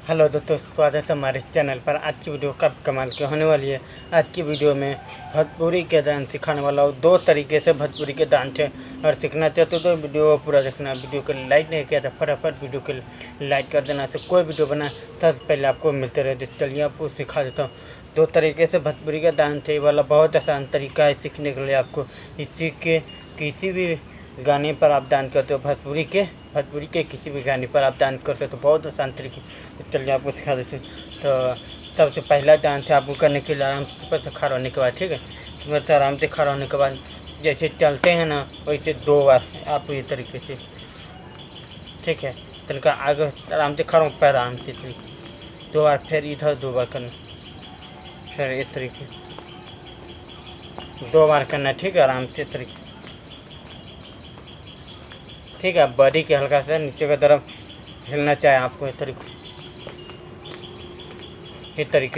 Hello दोस्तों, स्वागत है हमारे चैनल पर। आज की वीडियो काफ़ी कमाल की होने वाली है। आज की वीडियो में भोजपुरी के डांस सिखाने वाला हूँ। 2 तरीके से भोजपुरी के डांस है और सीखना चाहते हो तो वीडियो पूरा देखना। वीडियो को लाइक नहीं किया तो फटाफट वीडियो को लाइक कर देना। तो कोई वीडियो बना सबसे पहले आपको मिलते रहे। चलिए आपको सिखा देता हूँ 2 तरीके से भोजपुरी का डांस है। ये वाला बहुत आसान तरीका है सीखने के लिए। आपको इसी के किसी भी गाने पर आप डांस करते हो, भोजपुरी के किसी भी गाने पर आप डांस करते हो तो बहुत आसान तरीके। चलिए आपको सिखा देते हैं। तो सबसे पहला डांस है आपको करने के लिए आराम से खड़ा होने के बाद, ठीक है, तो आराम से खड़ा होने के बाद जैसे चलते हैं ना वैसे 2 बार आप ये तरीके से, ठीक है, तनका आगे आराम से खड़ा पैर आराम से 2 बार, फिर इधर 2 बार करना, फिर इस तरीके 2 बार करना, ठीक है, आराम से तरीके, ठीक है। बॉडी के हल्का सा नीचे की तरफ हिलना चाहिए आपको इस तरीके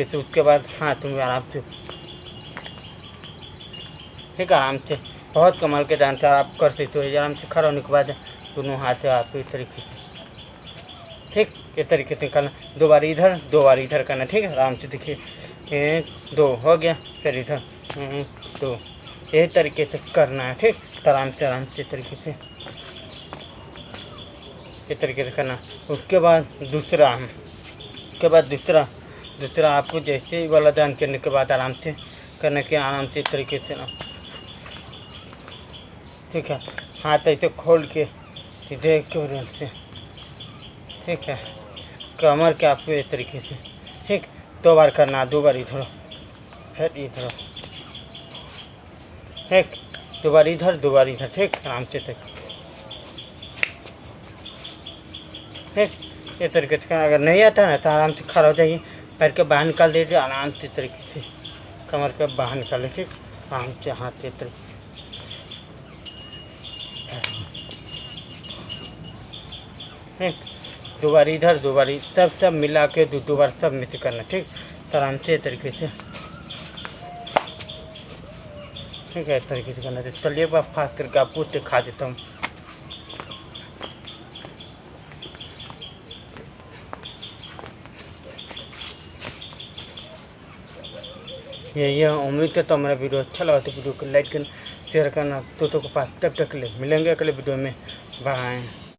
से। उसके बाद हाथ में आराम से, ठीक है, आराम से। बहुत कमाल के डांस आप कर सकते हो। आराम से खड़ा होने के बाद दोनों हाथ से आपको इस तरीके से, ठीक, इस तरीके से करना। 2 बार इधर 2 बार इधर करना, ठीक है, आराम से। देखिए 1 2 हो गया, फिर इधर 1 2, यही तरीके से करना है, ठीक। तो आराम से तरीके से इस तरीके से करना। उसके बाद दूसरा आपको जैसे ही वाला डांस करने के बाद आराम से करने के, आराम से इस तरीके से ना, ठीक है, हाथ ऐसे खोल के सीधे के से, ठीक है, कमर के आपको इस तरीके से, ठीक, 2 बार करना, 2 बार इधर फिर इधर, ठीक, 2 बार इधर 2 बार इधर, ठीक, आराम से तक, ठीक, इस तरीके से। अगर नहीं आता ना तो आराम से खड़ा हो जाइए, पैर के बाहर निकाल दीजिए आराम से तरीके से, कमर के बाहर निकाल लीजिए, आराम से हाथ के तरीके, ठीक, 2 बार इधर 2 बार सब मिला के 2 बार सब में से करना, ठीक, तो आराम से तरीके से, ठीक है, इस तरीके से करना। चलिए अब फास्ट करके आपको दिखा देता हूँ। ये उम्मीद है तो हमारा वीडियो अच्छा लगा तो वीडियो को लाइक करना, शेयर करना दोस्तों के पास। तब तक के लिए मिलेंगे अगले वीडियो में। बाय।